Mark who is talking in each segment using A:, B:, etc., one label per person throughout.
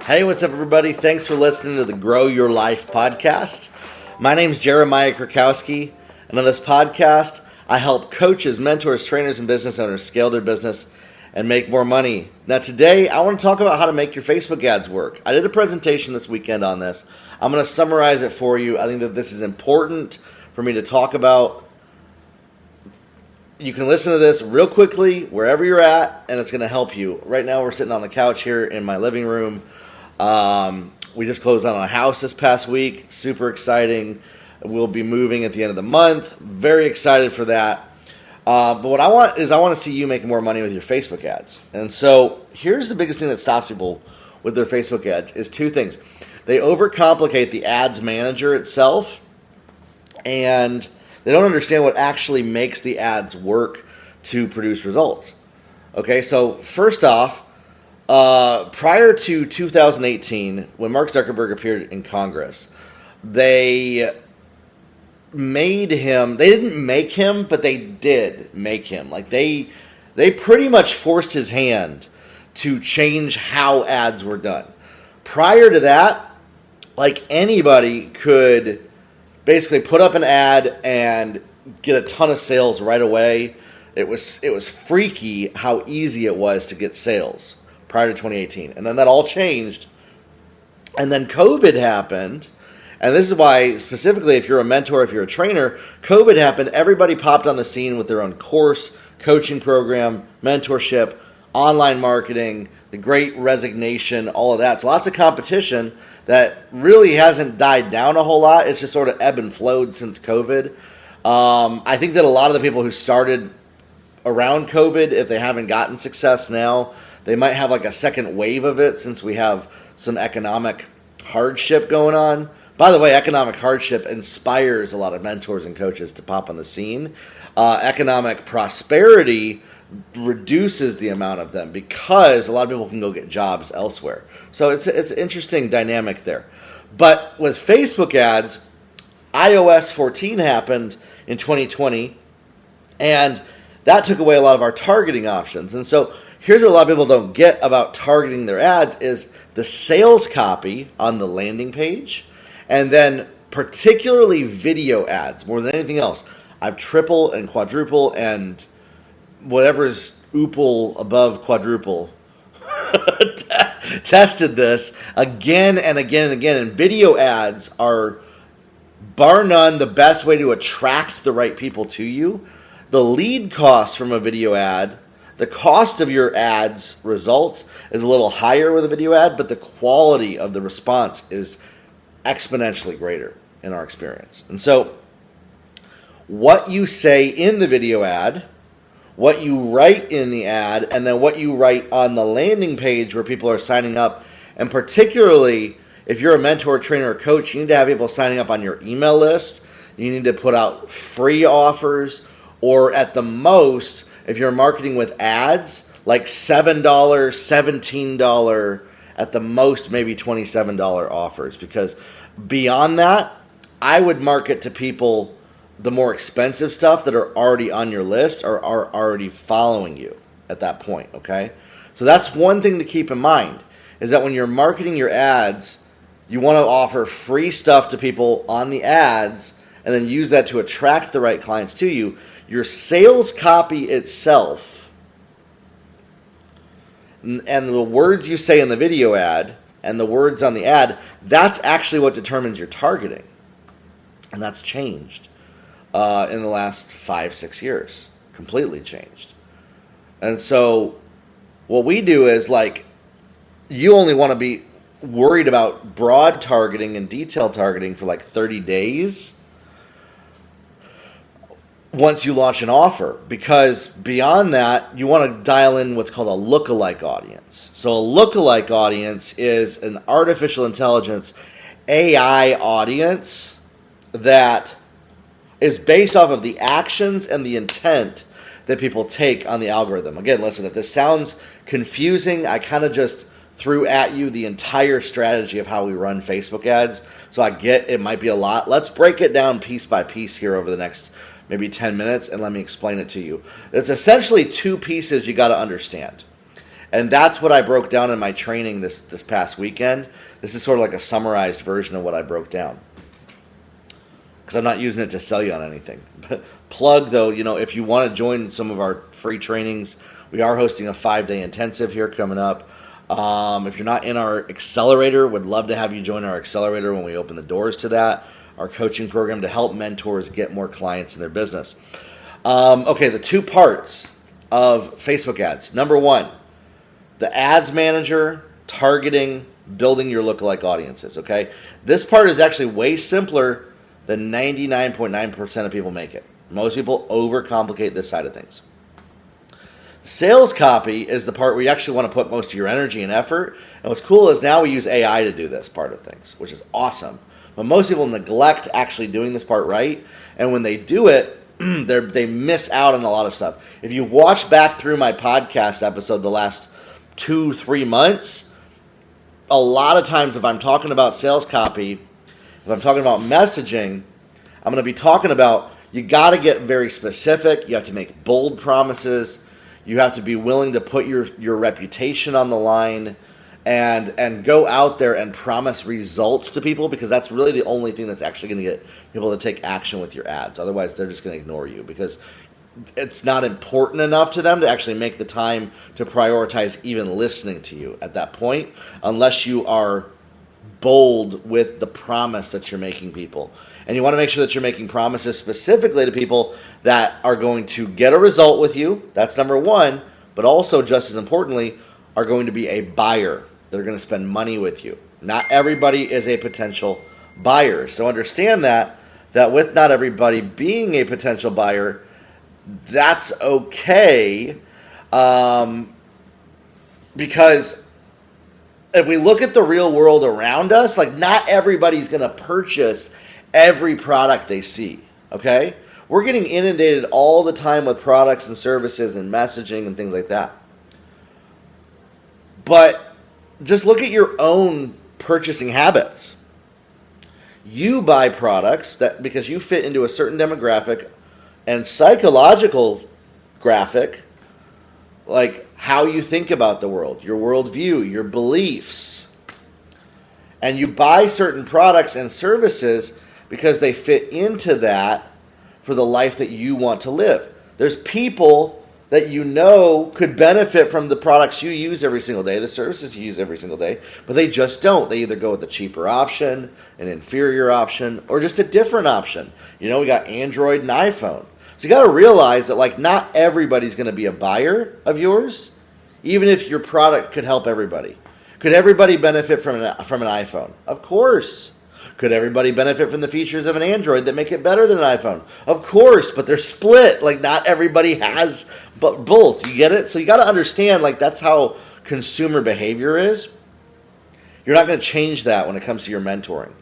A: Hey, what's up, everybody? Thanks for listening to the Grow Your Life podcast. My name's Jeremiah Krakowski, and on this podcast, I help coaches, mentors, trainers, and business owners scale their business and make more money. Now, today, I want to talk about how to make your Facebook ads work. I did a presentation this weekend on this. I'm going to summarize it for you. I think that this is important for me to talk about. You can listen to this real quickly wherever you're at, and it's going to help you. Right now, we're sitting on the couch here in my living room. We just closed on a house this past week. Super exciting. We'll be moving at the end of the month. Very excited for that. But what I want to see you make more money with your Facebook ads. And so here's the biggest thing that stops people with their Facebook ads is two things. They overcomplicate the ads manager itself, and they don't understand what actually makes the ads work to produce results. Okay, so first off, prior to 2018, when Mark Zuckerberg appeared in Congress, they didn't make him, but they did make him. Like they pretty much forced his hand to change how ads were done. Prior to that, like anybody could basically put up an ad and get a ton of sales right away. It was freaky how easy it was to get sales prior to 2018. And then that all changed. And then COVID happened. And this is why, specifically, if you're a mentor, if you're a trainer, COVID happened. Everybody popped on the scene with their own course, coaching program, mentorship, online marketing, the great resignation, all of that. So lots of competition that really hasn't died down a whole lot. It's just sort of ebb and flowed since COVID. I think that a lot of the people who started around COVID, if they haven't gotten success now, they might have like a second wave of it since we have some economic hardship going on. By the way, economic hardship inspires a lot of mentors and coaches to pop on the scene. Economic prosperity reduces the amount of them because a lot of people can go get jobs elsewhere. So it's an interesting dynamic there. But with Facebook ads, iOS 14 happened in 2020, and that took away a lot of our targeting options. And so here's what a lot of people don't get about targeting their ads is the sales copy on the landing page, and then particularly video ads more than anything else. I've triple and quadruple and whatever is oople above quadruple tested this again and again and again. And video ads are bar none the best way to attract the right people to you. The lead cost from a video ad, the cost of your ads results is a little higher with a video ad, but the quality of the response is exponentially greater in our experience. And so what you say in the video ad, what you write in the ad, and then what you write on the landing page where people are signing up, and particularly if you're a mentor, trainer, or coach, you need to have people signing up on your email list. You need to put out free offers, or at the most, if you're marketing with ads, like $7, $17, at the most, maybe $27 offers. Because beyond that, I would market to people the more expensive stuff that are already on your list or are already following you at that point, okay? So that's one thing to keep in mind, is that when you're marketing your ads, you want to offer free stuff to people on the ads and then use that to attract the right clients to you. Your sales copy itself and the words you say in the video ad and the words on the ad, that's actually what determines your targeting. And that's changed in the last 5-6 years. Completely changed. And so what we do is, like, you only want to be worried about broad targeting and detailed targeting for like 30 days once you launch an offer, because beyond that, you want to dial in what's called a lookalike audience. So a lookalike audience is an artificial intelligence AI audience that is based off of the actions and the intent that people take on the algorithm. Again, listen, if this sounds confusing, I kind of just threw at you the entire strategy of how we run Facebook ads. So I get it might be a lot. Let's break it down piece by piece here over the next maybe 10 minutes, and let me explain it to you. It's essentially two pieces you got to understand. And that's what I broke down in my training this past weekend. This is sort of like a summarized version of what I broke down, because I'm not using it to sell you on anything. Plug, though, if you want to join some of our free trainings, we are hosting a 5-day intensive here coming up. If you're not in our accelerator, would love to have you join our accelerator when we open the doors to that, our coaching program to help mentors get more clients in their business. Okay, the 2 parts of Facebook ads. Number 1, the ads manager, targeting, building your lookalike audiences, okay? This part is actually way simpler than 99.9% of people make it. Most people overcomplicate this side of things. Sales copy is the part where you actually want to put most of your energy and effort. And what's cool is now we use AI to do this part of things, which is awesome. But most people neglect actually doing this part right. And when they do it, they miss out on a lot of stuff. If you watch back through my podcast episode the last 2-3 months, a lot of times if I'm talking about sales copy, if I'm talking about messaging, I'm going to be talking about you got to get very specific. You have to make bold promises. You have to be willing to put your reputation on the line and go out there and promise results to people, because that's really the only thing that's actually going to get people to take action with your ads. Otherwise, they're just going to ignore you because it's not important enough to them to actually make the time to prioritize even listening to you at that point, unless you are bold with the promise that you're making people. And you want to make sure that you're making promises specifically to people that are going to get a result with you. That's number 1. But also, just as importantly, are going to be a buyer. They're going to spend money with you. Not everybody is a potential buyer. So understand that with not everybody being a potential buyer, that's okay. Because if we look at the real world around us, like, not everybody's going to purchase every product they see, okay? We're getting inundated all the time with products and services and messaging and things like that. But just look at your own purchasing habits. You buy products that because you fit into a certain demographic and psychological graphic, like how you think about the world, your worldview, your beliefs. And you buy certain products and services because they fit into that for the life that you want to live. There's people that you know could benefit from the products you use every single day, the services you use every single day, but they just don't. They either go with the cheaper option, an inferior option, or just a different option. We got Android and iPhone. So you got to realize that, like, not everybody's going to be a buyer of yours, even if your product could help everybody. Could everybody benefit from an iPhone? Of course. Could everybody benefit from the features of an Android that make it better than an iPhone? Of course, but they're split. Like, not everybody has but both. You get it? So you got to understand, like, that's how consumer behavior is. You're not going to change that when it comes to your mentoring.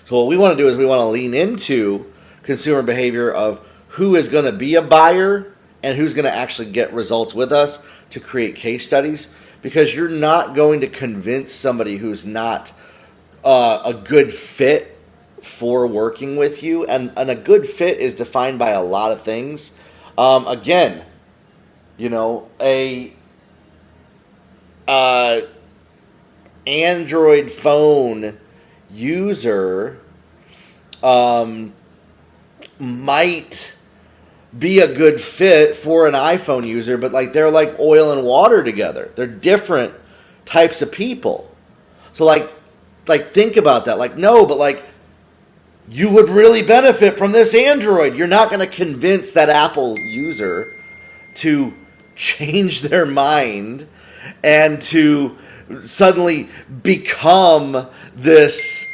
A: So what we want to do is we want to lean into consumer behavior of who is going to be a buyer and who's going to actually get results with us to create case studies, because you're not going to convince somebody who's not a good fit for working with you. And a good fit is defined by a lot of things. Again, a Android phone user might be a good fit for an iPhone user, but like they're like oil and water together. They're different types of people. So like think about that. Like, no, but like you would really benefit from this Android. You're not going to convince that Apple user to change their mind and to suddenly become this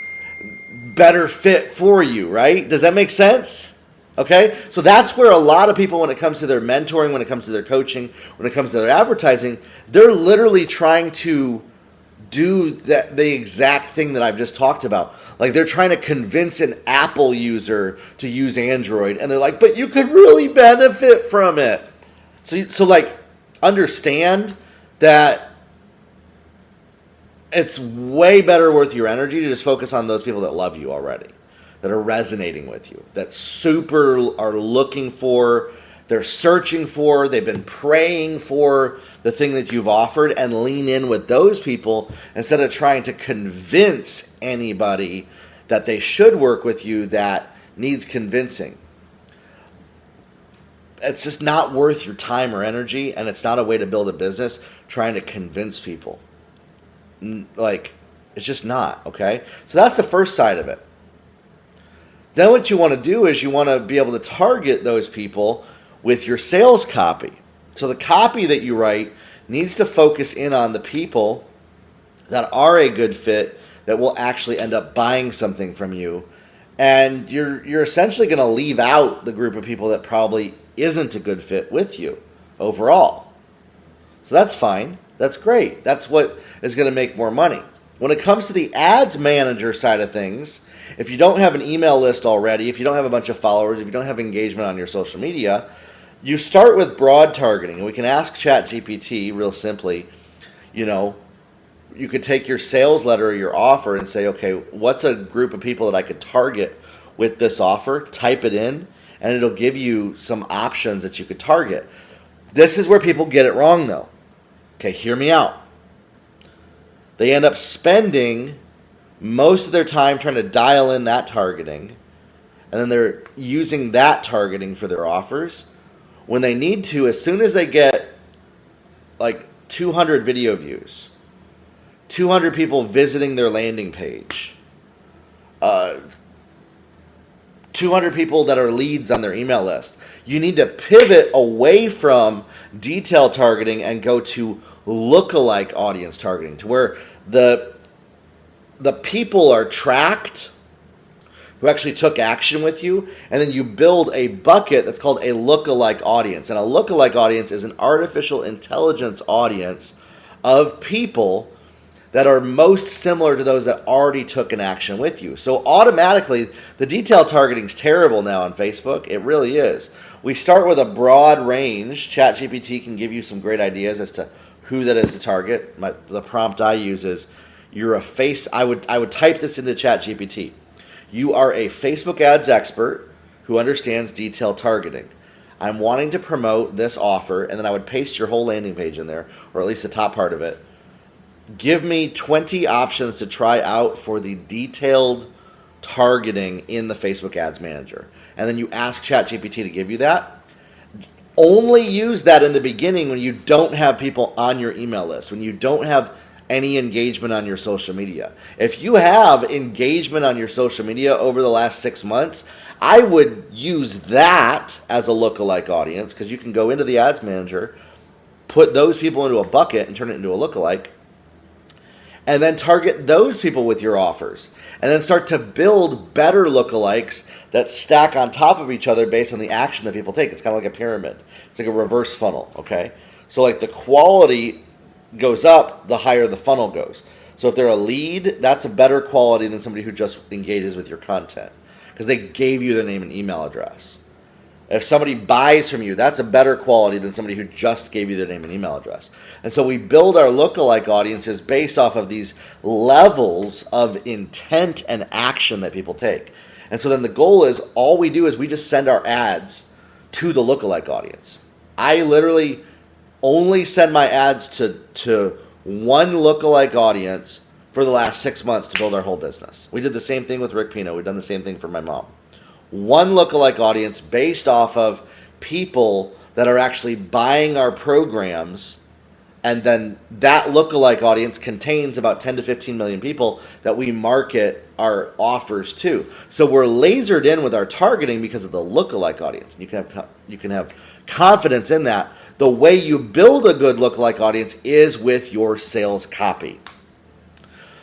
A: better fit for you, right? Does that make sense? Okay? So that's where a lot of people, when it comes to their mentoring, when it comes to their coaching, when it comes to their advertising, they're literally trying to do the exact thing that I've just talked about. Like, they're trying to convince an Apple user to use Android, and they're like, but you could really benefit from it. So like, understand that it's way better worth your energy to just focus on those people that love you already, that are resonating with you, that super are looking for they're searching for, they've been praying for the thing that you've offered, and lean in with those people instead of trying to convince anybody that they should work with you that needs convincing. It's just not worth your time or energy, and it's not a way to build a business trying to convince people. Like, it's just not, okay? So that's the first side of it. Then what you want to do is you want to be able to target those people with your sales copy. So the copy that you write needs to focus in on the people that are a good fit that will actually end up buying something from you. And you're essentially going to leave out the group of people that probably isn't a good fit with you overall. So that's fine. That's great. That's what is going to make more money. When it comes to the ads manager side of things, if you don't have an email list already, if you don't have a bunch of followers, if you don't have engagement on your social media, you start with broad targeting. And we can ask ChatGPT real simply, you could take your sales letter or your offer and say, okay, what's a group of people that I could target with this offer? Type it in, and it'll give you some options that you could target. This is where people get it wrong, though. Okay, hear me out. They end up spending most of their time trying to dial in that targeting, and then they're using that targeting for their offers when they need to. As soon as they get like 200 video views, 200 people visiting their landing page, 200 people that are leads on their email list, you need to pivot away from detail targeting and go to lookalike audience targeting, to where the people are tracked who actually took action with you, and then you build a bucket that's called a lookalike audience. And a lookalike audience is an artificial intelligence audience of people that are most similar to those that already took an action with you. So automatically, the detail targeting is terrible now on Facebook. It really is. We start with a broad range. ChatGPT can give you some great ideas as to who that is to target. The prompt I use is, I would type this into ChatGPT. You are a Facebook ads expert who understands detail targeting. I'm wanting to promote this offer, and then I would paste your whole landing page in there, or at least the top part of it. Give me 20 options to try out for the detailed targeting in the Facebook Ads Manager. And then you ask ChatGPT to give you that. Only use that in the beginning when you don't have people on your email list, when you don't have any engagement on your social media. If you have engagement on your social media over the last 6 months, I would use that as a lookalike audience, because you can go into the Ads Manager, put those people into a bucket and turn it into a lookalike, and then target those people with your offers. And then start to build better lookalikes that stack on top of each other based on the action that people take. It's kind of like a pyramid. It's like a reverse funnel, okay? So like the quality goes up, the higher the funnel goes. So if they're a lead, that's a better quality than somebody who just engages with your content, because they gave you their name and email address. If somebody buys from you, that's a better quality than somebody who just gave you their name and email address. And so we build our lookalike audiences based off of these levels of intent and action that people take. And so then the goal is, all we do is we just send our ads to the lookalike audience. I literally only send my ads to one lookalike audience for the last 6 months to build our whole business. We did the same thing with Rick Pino. We've done the same thing for my mom. One lookalike audience based off of people that are actually buying our programs, and then that lookalike audience contains about 10 to 15 million people that we market our offers to. So we're lasered in with our targeting because of the lookalike audience. You can have confidence in that. The way you build a good lookalike audience is with your sales copy.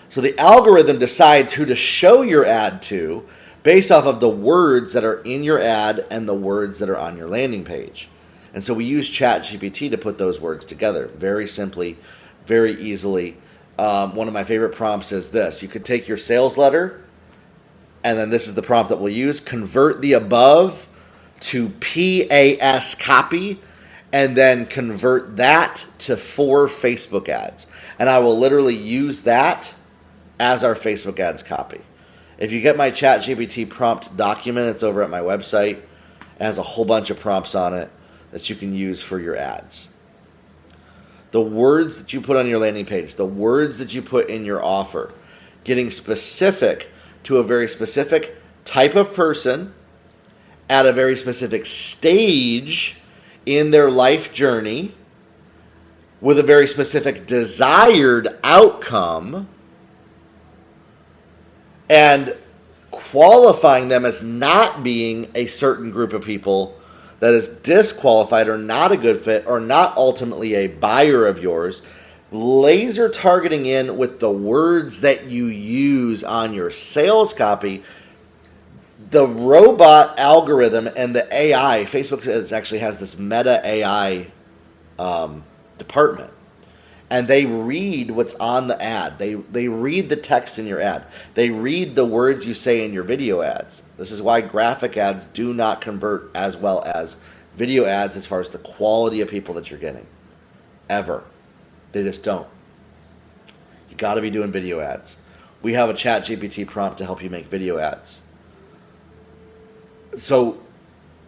A: So the algorithm decides who to show your ad to based off of the words that are in your ad and the words that are on your landing page. And so we use ChatGPT to put those words together very simply, very easily. One of my favorite prompts is this. You could take your sales letter, and then this is the prompt that we'll use: convert the above to PAS copy, and then convert that to 4 Facebook ads. And I will literally use that as our Facebook ads copy. If you get my ChatGPT prompt document, it's over at my website. It has a whole bunch of prompts on it. that you can use for your ads. The words that you put on your landing page, the words that you put in your offer, getting specific to a very specific type of person at a very specific stage in their life journey with a very specific desired outcome, and qualifying them as not being a certain group of people that is disqualified or not a good fit or not ultimately a buyer of yours. Laser targeting in with the words that you use on your sales copy. The robot algorithm and the AI, Facebook actually has this meta AI department, and they read what's on the ad. They read the text in your ad. They read the words you say in your video ads. This is why graphic ads do not convert as well as video ads as far as the quality of people that you're getting. Ever. They just don't. You got to be doing video ads. We have a ChatGPT prompt to help you make video ads. So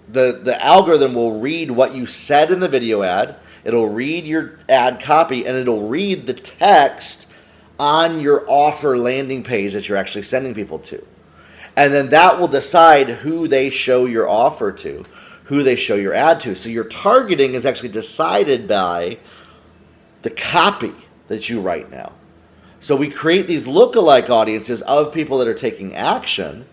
A: the algorithm will read what you said in the video ad. It'll read your ad copy, and it'll read the text on your offer landing page that you're actually sending people to. And then that will decide who they show your offer to, who they show your ad to. So your targeting is actually decided by the copy that you write now. So we create these lookalike audiences of people that are taking action,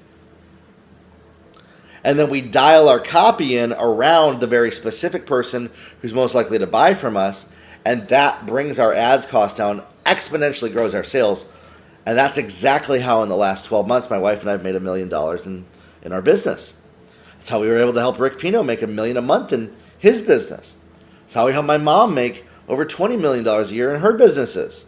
A: and then we dial our copy in around the very specific person who's most likely to buy from us, and that brings our ads cost down, exponentially grows our sales. And that's exactly how in the last 12 months my wife and I have made $1 million in our business. That's how we were able to help Rick Pino make $1 million a month in his business. That's how we helped my mom make over $20 million a year in her businesses.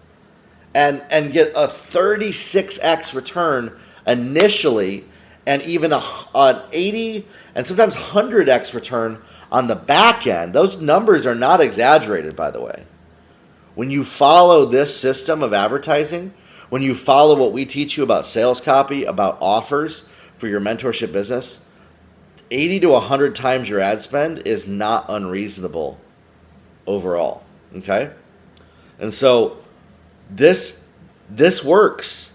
A: And get a 36x return initially, and even an 80 and sometimes 100x return on the back end. Those numbers are not exaggerated, by the way. When you follow this system of advertising, when you follow what we teach you about sales copy, about offers for your mentorship business, 80 to 100 times your ad spend is not unreasonable overall, okay? And so this works.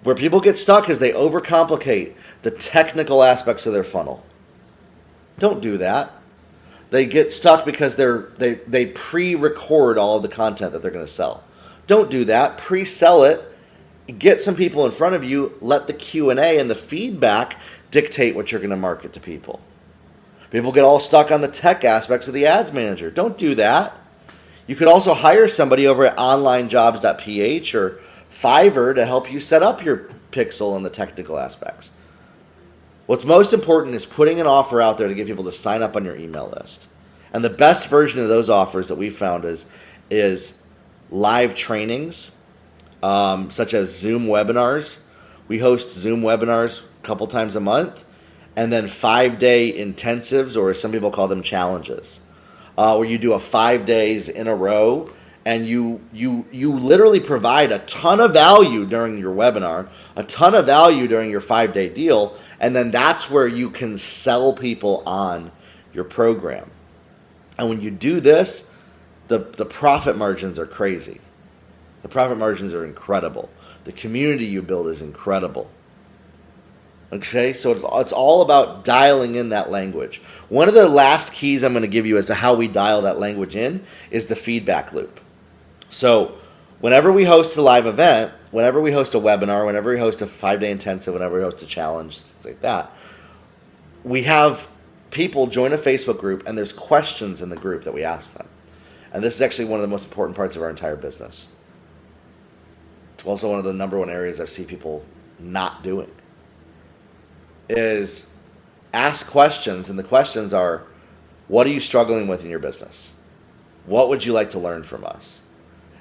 A: Where people get stuck is they overcomplicate the technical aspects of their funnel. Don't do that. They get stuck because they pre-record all of the content that they're going to sell. Don't do that. Pre-sell it. Get some people in front of you. Let the Q&A and the feedback dictate what you're going to market to people. People get all stuck on the tech aspects of the ads manager. Don't do that. You could also hire somebody over at onlinejobs.ph or Fiverr to help you set up your pixel and the technical aspects. What's most important is putting an offer out there to get people to sign up on your email list. And the best version of those offers that we've found is live trainings, such as Zoom webinars. We host Zoom webinars a couple times a month, and then 5-day intensives, or as some people call them, challenges, where you do 5 days in a row. And you literally provide a ton of value during your webinar, a ton of value during your 5-day deal, and then that's where you can sell people on your program. And when you do this, the profit margins are crazy. The profit margins are incredible. The community you build is incredible. Okay, so it's all about dialing in that language. One of the last keys I'm going to give you as to how we dial that language in is the feedback loop. So whenever we host a live event, whenever we host a webinar, whenever we host a 5-day intensive, whenever we host a challenge, things like that, we have people join a Facebook group, and there's questions in the group that we ask them. And this is actually one of the most important parts of our entire business. It's also one of the number one areas I see people not doing, is ask questions. And the questions are, what are you struggling with in your business? What would you like to learn from us?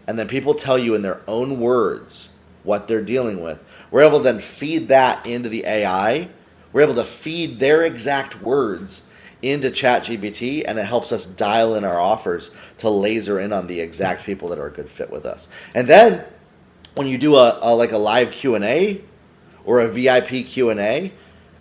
A: And then people tell you in their own words what they're dealing with. We're able to then feed that into the AI. We're able to feed their exact words into ChatGPT, and it helps us dial in our offers to laser in on the exact people that are a good fit with us. And then when you do a live Q&A or a VIP Q&A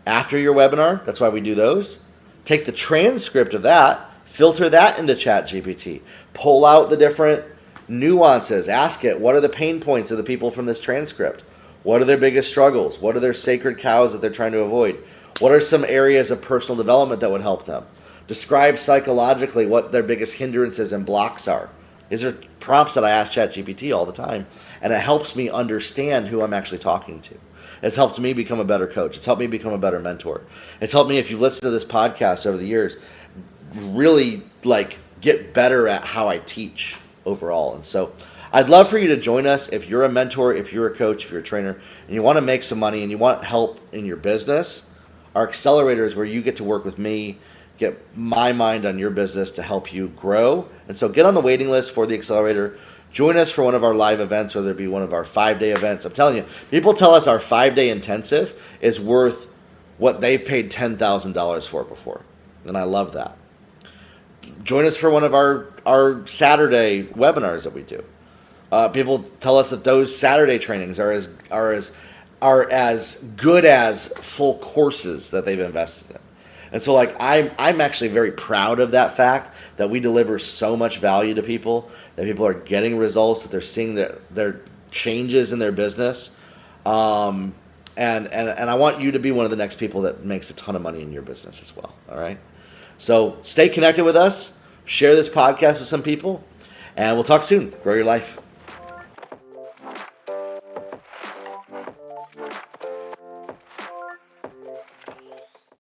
A: after your webinar, that's why we do those, take the transcript of that, filter that into ChatGPT, pull out the different nuances, ask it, what are the pain points of the people from this transcript? What are their biggest struggles? What are their sacred cows that they're trying to avoid? What are some areas of personal development that would help them? Describe psychologically what their biggest hindrances and blocks are. These are prompts that I ask ChatGPT all the time, and it helps me understand who I'm actually talking to. It's helped me become a better coach. It's helped me become a better mentor. It's helped me, if you've listened to this podcast over the years, really get better at how I teach overall. And so I'd love for you to join us if you're a mentor, if you're a coach, if you're a trainer, and you want to make some money and you want help in your business. Our accelerator is where you get to work with me, get my mind on your business to help you grow. And so get on the waiting list for the accelerator. Join us for one of our live events, whether it be one of our 5-day events. I'm telling you, people tell us our 5-day intensive is worth what they've paid $10,000 for before. And I love that. Join us for one of our Saturday webinars that we do. People tell us that those Saturday trainings are as good as full courses that they've invested in. And so I'm actually very proud of that fact that we deliver so much value to people, that people are getting results, that they're seeing their changes in their business. And I want you to be one of the next people that makes a ton of money in your business as well. All right. So stay connected with us, share this podcast with some people, and we'll talk soon. Grow your life.